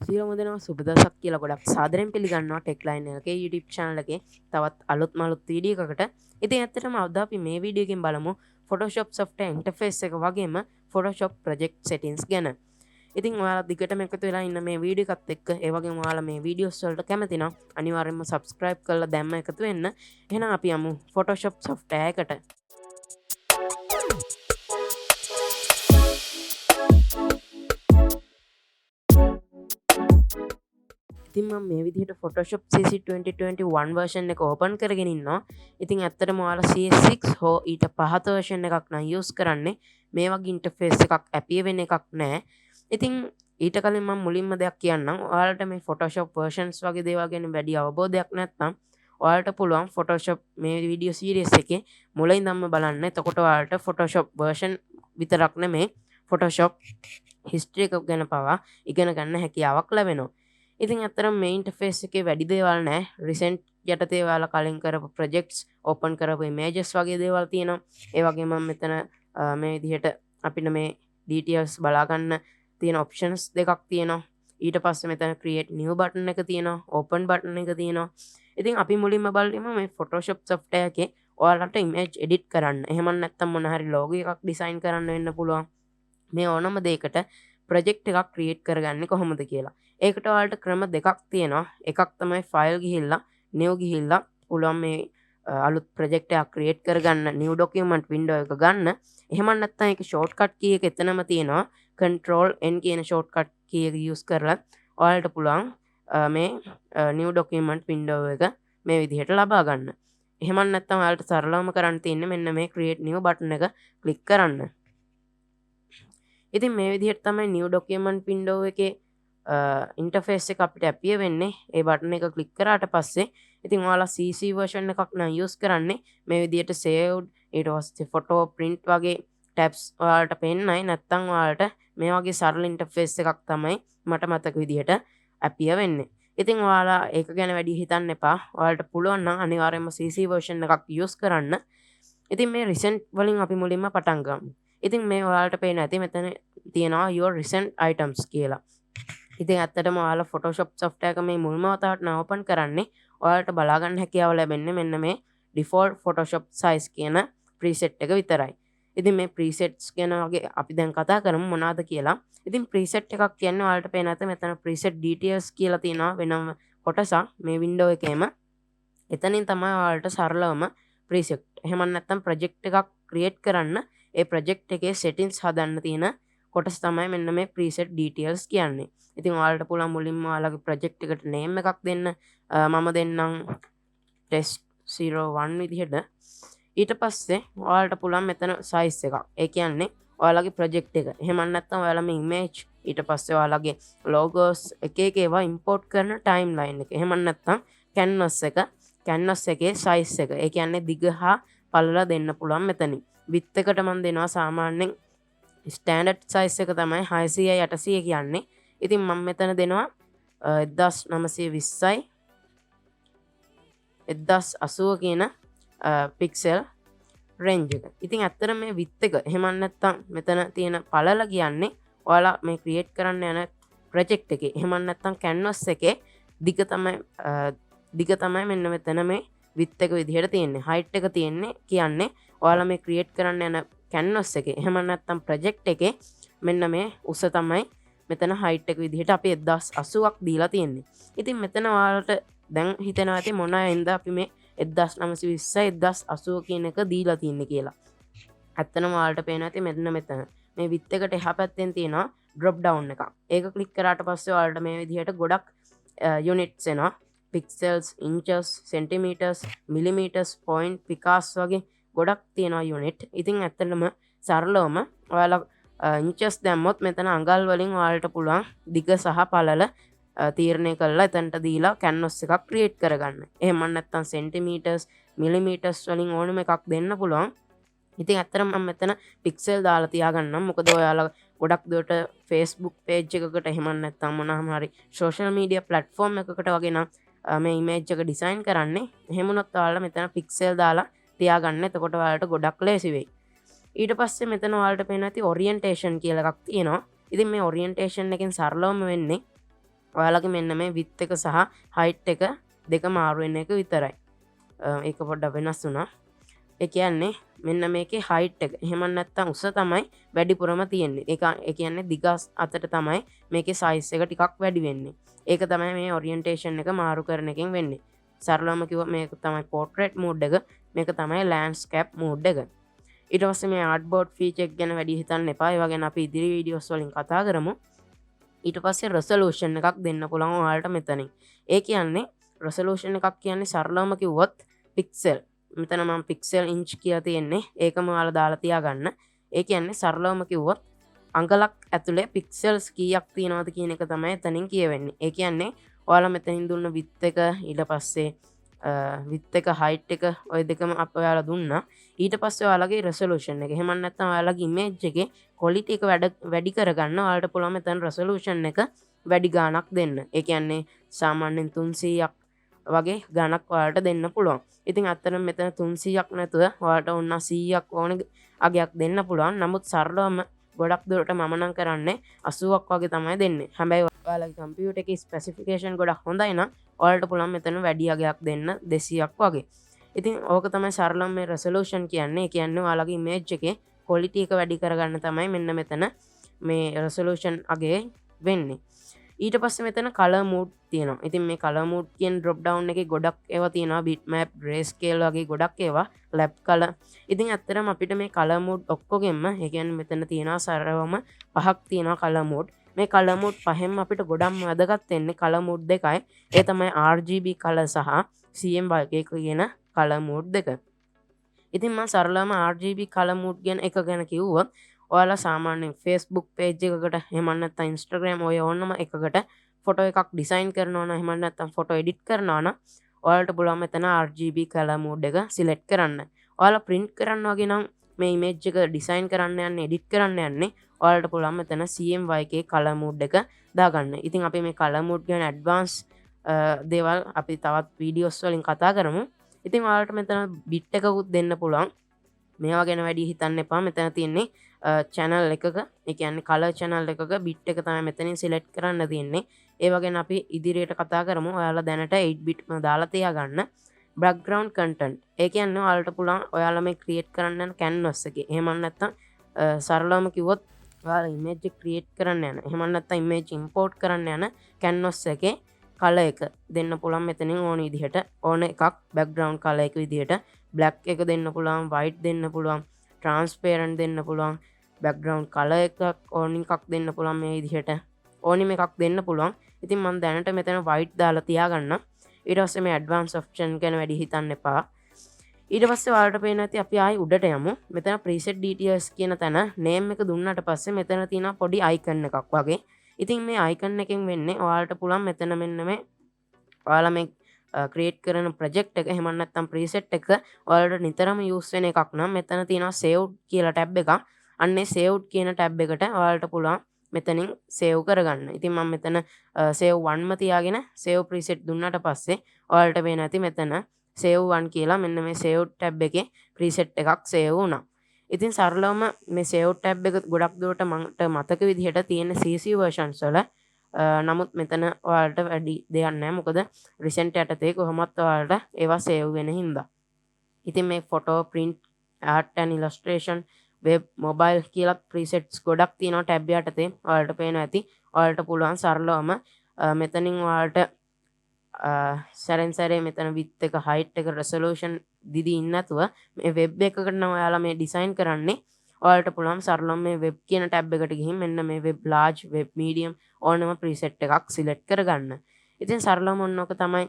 සියලුම දෙනා සුබ දවසක් කියලා ගොඩක් සාදරයෙන් පිළිගන්නවා TechLine එකේ YouTube channel එකේ තවත් අලුත්ම වීඩියෝ එකකට. ඉතින් ඇත්තටම අද අපි මේ වීඩියෝ එකෙන් බලමු Photoshop software interface එක වගේම Photoshop project settings ගැන. ඉතින් ඔයාලා දිගටම එකතු වෙලා ඉන්න මේ වීඩියෝ එකත් එක්ක ඒ වගේම ඔයාලා මේ වීඩියෝස් වලට කැමති නම් අනිවාර්යයෙන්ම subscribe කරලා දැම්ම එකතු වෙන්න. එහෙනම් අපි යමු Photoshop software එකට. ඉතින් මම මේ විදිහට Photoshop CC 2021 version එක open කරගෙන ඉන්නවා. ඉතින් ඇත්තටම ඔයාලා CS6 හෝ ඊට පහත version එකක් නම් use කරන්නේ මේ වගේ interface එකක් appear වෙන එකක් නැහැ. ඉතින් ඊට කලින් මම මුලින්ම දෙයක් කියන්නම්. ඔයාලට මේ Photoshop versions වගේ දේවල් ගැන වැඩි අවබෝධයක් නැත්නම් ඔයාලට පුළුවන් Photoshop මේ video series එකේ මුලින් ඉඳන්ම බලන්න. එතකොට ඔයාලට Photoshop version විතරක් නෙමෙයි Photoshop history එක ගැන පවා ඉගෙන ගන්න හැකියාවක් ලැබෙනවා. ඉතින් අතරම මේ ඉන්ටර්ෆේස් එකේ වැඩි දේවල් නැහැ. රිසෙන්ට් යටතේ ඔයාලා කලින් කරපු ප්‍රොජෙක්ට්ස්, ඕපන් කරපු ඉමේජස් වගේ දේවල් තියෙනවා. ඒ වගේම මෙතන මේ විදිහට අපිට මේ details බලා ගන්න තියෙන options දෙකක් තියෙනවා. ඊට පස්සේ මෙතන create new button එක තියෙනවා, open button එක තියෙනවා. ඉතින් අපි මුලින්ම බලමු මේ Photoshop software එකේ ඔයාලට image edit කරන්න. එහෙම නැත්නම් මොන හරි logo එකක් design කරන්න වෙන්න පුළුවන්. මේ ඕනම දෙයකට ප්‍රොජෙක්ට් එකක් ක්‍රියේට් කරගන්නේ කොහොමද කියලා. ඒකට ඔයාලට ක්‍රම දෙකක් තියෙනවා. එකක් තමයි ෆයිල් ගිහිල්ලා new ගිහිල්ලා පුළුවන් මේ අලුත් ප්‍රොජෙක්ට් එකක් ක්‍රියේට් කරගන්න new document window එක ගන්න. එහෙම නැත්නම් ඒක shortcut key එක එතනම තියෙනවා. control n කියන shortcut key එක use කරලා ඔයාලට පුළුවන් මේ new document window එක මේ විදිහට ලබා ගන්න. එහෙම නැත්නම් ඔයාලට සරලවම කරන්න තියෙන්නේ මෙන්න මේ create new button එක click කරන්න. ඉතින් මේ විදිහට තමයි new document window එකේ ඉන්ටර්ෆේස් එක අපිට appear වෙන්නේ. ඒ බටන් එක ක්ලික් කරාට පස්සේ ඉතින් ඔයාලා CC version එකක් නම් use කරන්නේ මේ විදිහට saved ඊට පස්සේ photo print වගේ tabs ඔයාලට පෙන්නයි. නැත්නම් ඔයාලට මේ වගේ සරල ඉන්ටර්ෆේස් එකක් තමයි මට මතක විදිහට appear වෙන්නේ. ඉතින් ඔයාලා ඒක ගැන වැඩි හිතන්න එපා. ඔයාලට පුළුවන් නම් අනිවාර්යයෙන්ම CC version එකක් use කරන්න. ඉතින් මේ recent වලින් අපි මුලින්ම පටන් ගමු. ඉතින් මේ ඔයාලට පේන ඇති මෙතන තියෙනවා your recent items කියලා. ඉතින් ඇත්තටම ඔයාලා Photoshop software එක මේ මුල්ම වතාවට නම් open කරන්නේ ඔයාලට බලා ගන්න හැකියාව ලැබෙන්නේ මෙන්න මේ default Photoshop size කියන preset එක විතරයි. ඉතින් මේ presets ගැන වගේ අපි දැන් කතා කරමු මොනවාද කියලා. ඉතින් preset එකක් කියන්නේ ඔයාලට පේන ඇත මෙතන preset details කියලා තියෙනවා වෙනම කොටසක් මේ window එකේම. එතනින් තමයි ඔයාලට සරලවම preset එහෙම නැත්නම් project එකක් create කරන්න ඒ project එකේ settings හදන්න තියෙන කොටස තමයි මෙන්න මේ preset details කියන්නේ. ඉතින් ඔයාලට පුළුවන් මුලින්ම ඔයාලගේ project එකට name එකක් දෙන්න. මම දෙන්නම් test 01 විදිහට. ඊට පස්සේ ඔයාලට පුළුවන් මෙතන size එකක්. ඒ කියන්නේ ඔයාලගේ project එක. එහෙම නැත්නම් ඔයාලගේ image ඊට පස්සේ ඔයාලගේ logos එක එක ඒවා import කරන timeline එක. එහෙම නැත්නම් canvas එකේ size එක. ඒ කියන්නේ දිග හා පළල දෙන්න පුළුවන් මෙතනින්. width එකට මම දෙනවා සාමාන්‍යයෙන් ස්ටෑන්ඩඩ් සයිස් එක තමයි 600යි 800 කියන්නේ. ඉතින් මම මෙතන දෙනවා 1920යි 1080 කියන පික්සල් රේන්ජ් එක. ඉතින් ඇත්තට මේ width එක එහෙම නැත්නම් මෙතන තියෙන පළල කියන්නේ ඔයාලා මේ ක්‍රියේට් කරන්න යන ප්‍රොජෙක්ට් එකේ එහෙම නැත්නම් canvas එකේ දිග තමයි මෙන්න මෙතන මේ width එක විදිහට තියෙන්නේ. height එක තියෙන්නේ කියන්නේ ඔයාලා මේ ක්‍රියේට් කරන්න යන canvas එකේ එහෙම නැත්නම් ප්‍රොජෙක්ට් එකේ මෙන්න මේ උස තමයි මෙතන height එක විදිහට අපි 1080ක් දීලා තියෙන්නේ. ඉතින් මෙතන ඔයාලට දැන් හිතෙනවා ඇති මොන අයෙන්ද අපි මේ 1920 1080 කියන එක දීලා තින්නේ කියලා. ඇත්තටම ඔයාලට පේනවා ඇති මෙතන මේ width එකට එහා පැත්තෙන් තියෙනවා drop down එකක්. ඒක ක්ලික් කරාට පස්සේ ඔයාලට මේ විදිහට ගොඩක් units එනවා. pixels, inches, centimeters, millimeters, point, picas වගේ ගොඩක් තියෙනවා unit. ඉතින් ඇත්තටම සරලවම ඔයාලා inches දැම්මොත් මෙතන අඟල් වලින් ඔයාලට පුළුවන් දිග සහ පළල තීරණය කරලා එතනට දීලා canvas එකක් create කරගන්න. එහෙම නැත්නම් centimeters, millimeters වලින් ඕනම එකක් දෙන්න පුළුවන්. ඉතින් ඇත්තටම මම මෙතන pixel දාලා තියාගන්නම්. මොකද ඔයාලා ගොඩක් දුරට Facebook page එකකට එහෙම නැත්නම් මොනවාම හරි social media platform එකකට වගේ නම් මේ image එක design කරන්නේ. එහෙම වුණොත් ඔයාලා මෙතන pixel දාලා තියාගන්න. එතකොට ඔයාලට ගොඩක් ලේසි වෙයි. ඊට පස්සේ මෙතන ඔයාලට පේන ඇති orientation කියලා එකක් තියෙනවා. ඉතින් මේ orientation එකෙන් සරලවම වෙන්නේ ඔයාලගේ මෙන්න මේ width එක සහ height එක දෙක මාරු වෙන එක විතරයි. ඒක පොඩ්ඩක් වෙනස් වුණා. ඒ කියන්නේ මෙන්න මේකේ height එක එහෙම නැත්නම් උස තමයි වැඩිපුරම තියෙන්නේ. ඒ කියන්නේ දිග අතට තමයි මේකේ size එක ටිකක් වැඩි වෙන්නේ. ඒක තමයි මේ orientation එක මාරු කරන එකෙන් වෙන්නේ. සරලවම කිව්වොත් මේක තමයි portrait mode එක, මේක තමයි landscape mode එක. ඊට පස්සේ මේ artboard feature එක ගැන වැඩි හිතන්න එපා. ඒවා ගැන අපි ඉදිරි වීඩියෝස් වලින් කතා කරමු. ඊට පස්සේ resolution එකක් දෙන්න පුළුවන් ඔයාලට මෙතනින්. ඒ කියන්නේ resolution එකක් කියන්නේ සරලවම කිව්වොත් pixel. මෙතන මම pixel inch කියලා තියෙන්නේ. ඒකම ඔයාලා දාලා තියාගන්න. ඒ කියන්නේ සරලවම කිව්වොත් අඟලක් ඇතුලේ pixels කීයක් තියෙනවද කියන එක තමයි එතනින් කියවෙන්නේ. ඒ කියන්නේ ඔයාලා මෙතනින් දුන්න width එක ඊට පස්සේ width එක height එක ඔය දෙකම අප ඔයාලා දුන්නා. ඊට පස්සේ ඔයාලගේ resolution එක. එහෙම නැත්නම් ඔයාලගේ image එකේ quality එක වැඩි කරගන්න ඔයාලට පුළුවන් මෙතන resolution එක වැඩි ගාණක් දෙන්න. ඒ කියන්නේ සාමාන්‍යයෙන් 300ක් වගේ ගණක් ඔයාලට දෙන්න පුළුවන්. ඉතින් අත්‍තරම මෙතන 300ක් නැතුව ඔයාලට ඕන 100ක් ඕන අගයක් දෙන්න පුළුවන්. නමුත් සරලවම ගොඩක් දුරට මම නම් කරන්නේ 80ක් වගේ තමයි දෙන්නේ. හැබැයි ඔයාලගේ කම්පියුටර් එකේ ස්පෙસિෆිකේෂන් ගොඩක් හොඳයි නම් ඔයාලට පුළුවන් මෙතන වැඩි අගයක් දෙන්න 200ක් වගේ. ඉතින් ඕක තමයි සරලවම මේ resolution කියන්නේ. ඒ කියන්නේ ඔයාලගේ image එකේ quality එක වැඩි කරගන්න තමයි මෙන්න මෙතන මේ resolution අගේ වෙන්නේ. ඊට පස්සේ මෙතන color mode තියෙනවා. ඉතින් මේ color mode කියන drop down එකේ ගොඩක් ඒවා තියෙනවා. bitmap, grayscale වගේ ගොඩක් ඒවා, lap color. ඉතින් ඇත්තටම අපිට මේ color mode ඔක්කොගෙම ඒ කියන්නේ මෙතන තියෙනවා සරලවම 5ක් තියෙනවා color mode. මේ color mode පහෙන්ම අපිට ගොඩක්ම වැදගත් වෙන්නේ color mode දෙකයි. ඒ තමයි RGB color සහ CMYK කියන color mode දෙක. ඉතින් මම සරලවම RGB color mode ගැන එක ගැන කිව්වොත් ඔයාලා සාමාන්‍යයෙන් Facebook page එකකට එහෙම නැත්නම් Instagram ඔය ඕනම එකකට ෆොටෝ එකක් ඩිසයින් කරනවා නම් එහෙම නැත්නම් ෆොටෝ එඩිට් කරනවා නම් ඔයාලට පුළුවන් මෙතන RGB color mode එක සිලෙක්ට් කරන්න. ඔයාලා print කරන්න වගේ නම් මේ image එක ඩිසයින් කරන්න යන්නේ එඩිට් කරන්න යන්නේ ඔයාලට පුළුවන් මෙතන CMYK color mode එක දාගන්න. ඉතින් අපි මේ color mode ගැන advanced දේවල් අපි තවත් වීඩියෝස් වලින් කතා කරමු. ඉතින් ඔයාලට මෙතන bit එකකුත් දෙන්න පුළුවන්. මේවා ගැන වැඩි හිතන්න එපා. මෙතන තියෙන්නේ channel එකක, ඒ කියන්නේ color channel එකක bit එක තමයි මෙතනින් select කරන්න තියෙන්නේ. ඒ වගේ අපි ඉදිරියට කතා කරමු. ඔයාලා දැනට 8 bitම දාලා තියාගන්න. background content. ඒ කියන්නේ ඔයාලට පුළුවන් ඔයාලා මේ create කරන්න යන canvas එකේ. එහෙම නැත්නම් සරලවම කිව්වොත් ඔයාලා image එක create කරන්න යන. එහෙම නැත්නම් image import කරන්න යන canvas එකේ color එක දෙන්න පුළුවන් මෙතනින් ඕන විදිහට. ඕන එකක් background color එක විදිහට black එක දෙන්න පුළුවන්, white දෙන්න පුළුවන්, transparent දෙන්න පුළුවන්, background color එකක් ඕන එකක් දෙන්න පුළුවන් මේ විදිහට. ඕනිම එකක් දෙන්න පුළුවන්. ඉතින් මම දැනට මෙතන white දාලා තියාගන්න. ඊට පස්සේ මේ advanced option ගැන වැඩි හිතන්න එපා. ඊට පස්සේ ඔයාලට පේන ඇති අපි ආයි උඩට යමු. මෙතන preset details කියන තැන name එක දුන්නාට පස්සේ මෙතන තියෙන පොඩි icon එකක් වගේ. ඉතින් මේ icon එකෙන් වෙන්නේ ඔයාලට පුළුවන් මෙතන මෙන්න මේ ඔයාලා මේ create කරන project එක එහෙම නැත්නම් preset එක ඔයාලට නිතරම use වෙන එකක් නම් මෙතන තියෙනවා saved කියලා tab එකක්. අන්නේ saved කියන tab එකට ඔයාලට පුළුවන් මෙතනින් save කරගන්න. ඉතින් මම මෙතන save 1ම තියාගෙන save preset දුන්නාට පස්සේ ඔයාලට පේන ඇති මෙතන save 1 කියලා මෙන්න මේ save tab එකේ preset එකක් save වුණා. ඉතින් සරලවම මේ save tab එක ගොඩක් දුරට මට මතක විදිහට තියෙන CC versions වල නමුත් මෙතන ඔයාලට වැඩි දෙයක් නැහැ. මොකද recent යටතේ කොහොමත් ඔයාලට ඒවා save වෙන හින්දා. ඉතින් මේ photo, print, art and illustration, web, mobile කියලා presets ගොඩක් තියෙනවා tab යටතේ. ඔයාලට පේනවා ඇති. ඔයාලට පුළුවන් සරලවම මෙතනින් ඔයාලට සැරෙන් සැරේ මෙතන width එක, height එක, resolution දිදී ඉන්න නැතුව මේ web එකකට නම් ඔයාලා මේ design කරන්නේ ඔයාලට පුළුවන් සරලවම මේ web කියන tab එකට ගිහින් මෙන්න මේ web large, web medium ඕනම preset එකක් select කරගන්න. ඉතින් සරලවම ඔන්නෝක තමයි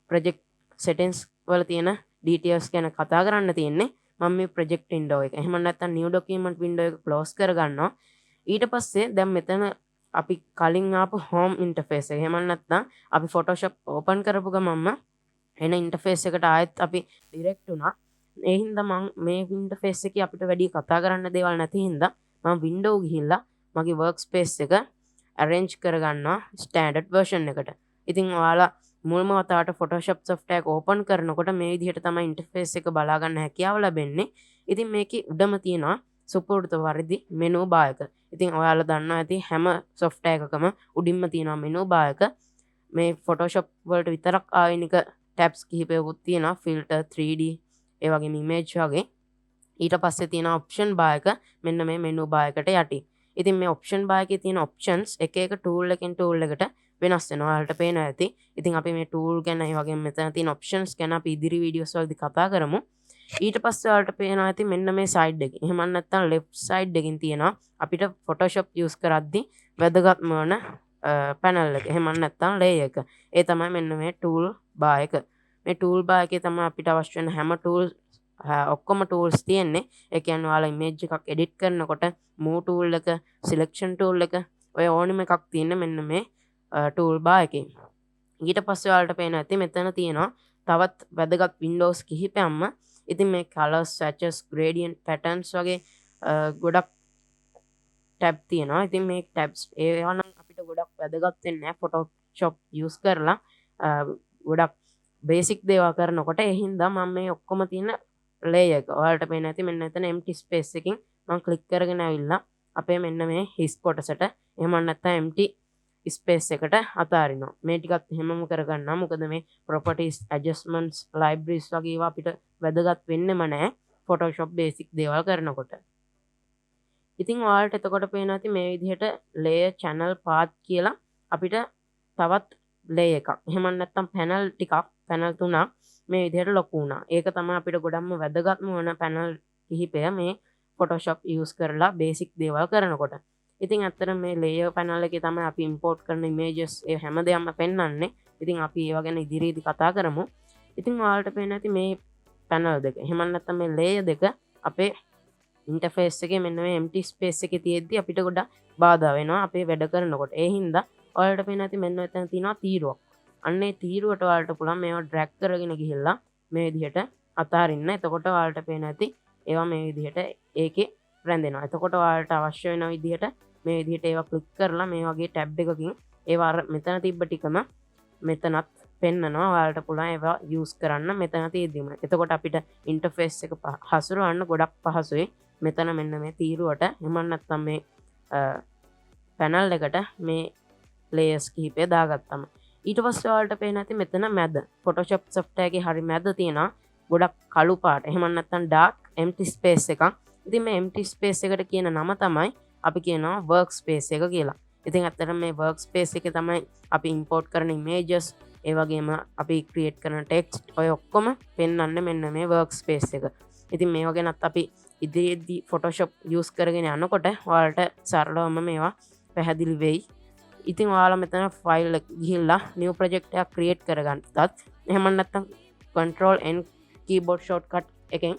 project settings වල තියෙන details ගැන කතා කරන්න තියෙන්නේ. මම මේ project window එක එහෙම නැත්නම් new document window එක close කරගන්නවා. ඊට පස්සේ දැන් මෙතන අපි කලින් ආපු home interface එක එහෙම නැත්නම් අපි Photoshop open කරපු ගමන්ම එන interface එකට ආයෙත් අපි direct වුණා. ඒ හින්දා මම මේ interface එකේ අපිට වැඩි කතා කරන්න දේවල් නැති හින්දා මම window ගිහිල්ලා මගේ workspace එක arrange කරගන්නවා standard version එකට. ඉතින් ඔයාලා මුල්ම වතාවට Photoshop software එක open කරනකොට මේ විදිහට තමයි interface එක බලා ගන්න හැකියාව ලැබෙන්නේ. ඉතින් මේකේ උඩම තියෙනවා සුපුරුදු පරිදි menu bar එක. ඉතින් ඔයාලා දන්නවා ඇති හැම software එකකම උඩින්ම තියෙනවා menu bar එක. මේ Photoshop වලට විතරක් ආයෙනික tabs කිහිපයකුත් තියෙනවා filter 3D ඒ වගේම image වගේ. ඊට පස්සේ තියෙන option bar එක මෙන්න මේ menu bar එකට යටි. ඉතින් මේ option bar එකේ තියෙන options එක එක tool එකෙන් tool එකට වෙනස් වෙනවා. ඔයාලට පේනවා ඇති. ඉතින් අපි මේ tool ගැන ඒ වගේම මෙතන තියෙන options ගැන අපි ඉදිරි videos වලදී කතා කරමු. ඊට පස්සේ ඔයාලට පේනවා ඇති මෙන්න මේ side එකේ. එහෙම නැත්නම් left side එකකින් තියෙනවා අපිට Photoshop use කරද්දී වැදගත්ම වන panel එක. එහෙම නැත්නම් layer එක. ඒ තමයි මෙන්න මේ tool bar එක. මේ tool bar එකේ තමයි අපිට අවශ්‍ය වෙන හැම tools ඔක්කොම tools තියෙන්නේ. ඒ කියන්නේ ඔයාලා image එකක් edit කරනකොට move tool එක, selection tool එක ඔය ඕනෙම එකක් තියෙන්නේ මෙන්න මේ tool bar එකේ. ඊට පස්සේ ඔයාලට පේනවා ඇති මෙතන තියෙනවා තවත් වැදගත් windows කිහිපයක්ම. ඉතින් මේ colors, swatches, gradient, patterns වගේ ගොඩක් tab තියෙනවා. ඉතින් මේ tabs ඒවා නම් අපිට ගොඩක් වැදගත් වෙන්නේ නැහැ Photoshop use කරලා. ගොඩක් basic දේවල් කරනකොට ඒ හින්දා මම මේ ඔක්කොම තියෙන layer එක ඔයාලට පේන ඇති මෙන්න එතන empty space එකකින් මම click කරගෙන ඇවිල්ලා අපේ මෙන්න මේ his කොටසට එහෙම නැත්නම් empty space එකට අතාරිනවා. මේ ටිකත් එහෙමම කරගන්නවා. මොකද මේ properties, adjustments, libraries වගේ ඒවා අපිට වැදගත් වෙන්නෙම නැහැ Photoshop basic දේවල් කරනකොට. ඉතින් ඔයාලට එතකොට පේන ඇති මේ විදිහට layer, channel, path කියලා අපිට තවත් layer එකක්. එහෙම නැත්නම් panel ටිකක්, panel තුනක් මේ විදිහට ලොකු වුණා. ඒක තමයි අපිට ගොඩක්ම වැදගත්ම වන panel කිහිපය මේ Photoshop use කරලා basic දේවල් කරනකොට. ඉතින් ඇත්තට මේ layer panel එකේ තමයි අපි import කරන images ඒ හැම දෙයක්ම පෙන්වන්නේ. ඉතින් අපි ඒවා ගැන ඉදිරියේදී කතා කරමු. ඉතින් ඔයාලට පේන ඇති මේ panel දෙක. එහෙම නැත්නම් මේ layer දෙක අපේ interface එකේ මෙන්න මේ empty space එකේ තියෙද්දි අපිට ගොඩක් බාධා වෙනවා අපේ වැඩ කරනකොට. ඒ හින්දා ඔයාලට පේන ඇති මෙන්න එතන තියෙනවා තීරුවක්. අන්නේ තීරුවට ඔයාලට පුළුවන් මේවා drag කරගෙන ගිහිල්ලා මේ විදිහට අතාරින්න. එතකොට ඔයාලට පේන ඇති ඒවා මේ විදිහට ඒකේ රැඳෙනවා. එතකොට ඔයාලට අවශ්‍ය වෙන විදිහට මේ විදිහට ඒවා ක්ලික් කරලා මේ වගේ ටැබ් එකකින් ඒවා අර මෙතන තිබ්බ ටිකම මෙතනත් පෙන්නනවා. ඔයාලට පුළුවන් ඒවා යූස් කරන්න මෙතන තියෙද්දිම. එතකොට අපිට ඉන්ටර්ෆේස් එක හසුරවන්න ගොඩක් පහසුයි. මෙතන මෙන්න මේ තීරුවට එහෙම නැත්නම් මේ පැනල් එකට මේ ලේයර්ස් කිහිපය දාගත්තම ඊට පස්සේ ඔයාලට පේන ඇති මෙතන මැද Photoshop software එකේ හරි මැද තියෙනවා ගොඩක් කළු පාට. එහෙම නැත්නම් dark empty space එකක්. ඉතින් මේ empty space එකට කියන නම තමයි අපි කියනවා workspace එක කියලා. ඉතින් ඇත්තටම මේ workspace එකේ තමයි අපි import කරන images ඒ වගේම අපි create කරන text ඔය ඔක්කොම පෙන්වන්නේ මෙන්න මේ workspace එක. ඉතින් මේවා ගැනත් අපි ඉදිරියේදී Photoshop use කරගෙන යනකොට ඔයාලට සරලවම මේවා පැහැදිලි වෙයි. ඉතින් ඔයාලා මෙතන file එක ගිහිල්ලා new project එකක් create කරගන්නත් එහෙම නැත්නම් control n keyboard shortcut එකෙන්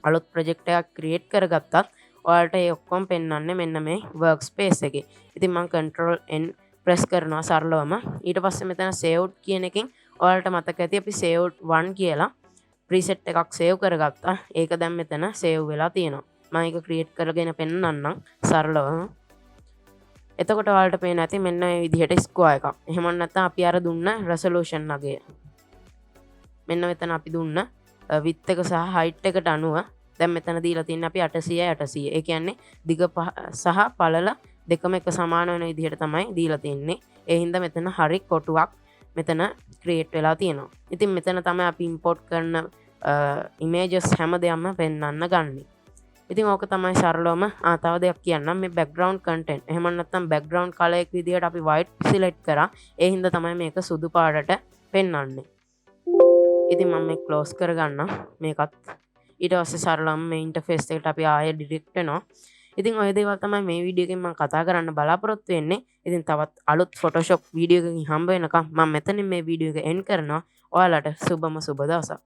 අලුත් project එකක් create කරගත්තත් ඔයාලට ඒ ඔක්කොම පෙන්වන්නේ මෙන්න මේ workspace එකේ. ඉතින් මම control n press කරනවා සරලවම. ඊට පස්සේ මෙතන saved කියන එකෙන් ඔයාලට මතක ඇති අපි saved 1 කියලා preset එකක් save කරගත්තා. ඒක දැන් මෙතන save වෙලා තියෙනවා. මම ඒක create කරගෙන පෙන්නන්නම් සරලවම. එතකොට ඔයාලට පේන ඇති මෙන්න මේ විදිහට square එකක්. එහෙම නැත්නම් අපි අර දුන්න resolution අගය. මෙන්න මෙතන අපි දුන්න width එක සහ height එකට අනුව දැන් මෙතන දීලා තියෙන්නේ අපි 800 ඒ කියන්නේ දිග සහ පළල දෙකම එක සමාන වෙන විදිහට තමයි දීලා තියෙන්නේ. ඒ හින්දා මෙතන හරි කොටුවක් මෙතන create වෙලා තියෙනවා. ඉතින් මෙතන තමයි අපි import කරන images හැම දෙයක්ම පෙන්වන්න ගන්නේ. ඉතින් ඕක තමයි සරලවම තව දෙයක් කියන්නම් මේ background content. එහෙම නැත්නම් background color එක විදිහට අපි white select කරා. ඒ හින්දා තමයි මේක සුදු පාටට පෙන්වන්නේ. ඉතින් මම මේක close කරගන්නම් මේකත්. ඊට පස්සේ සරලවම මේ interface එකට අපි ආයෙ direct වෙනවා. ඉතින් ඔය දේවල් තමයි මේ වීඩියෝ එකෙන් මම කතා කරන්න බලාපොරොත්තු වෙන්නේ. ඉතින් තවත් අලුත් Photoshop වීඩියෝ එකකින් හම්බ වෙනකම් මම මෙතනින් මේ වීඩියෝ එක end කරනවා. ඔයාලට සුබම සුබ දවසක්.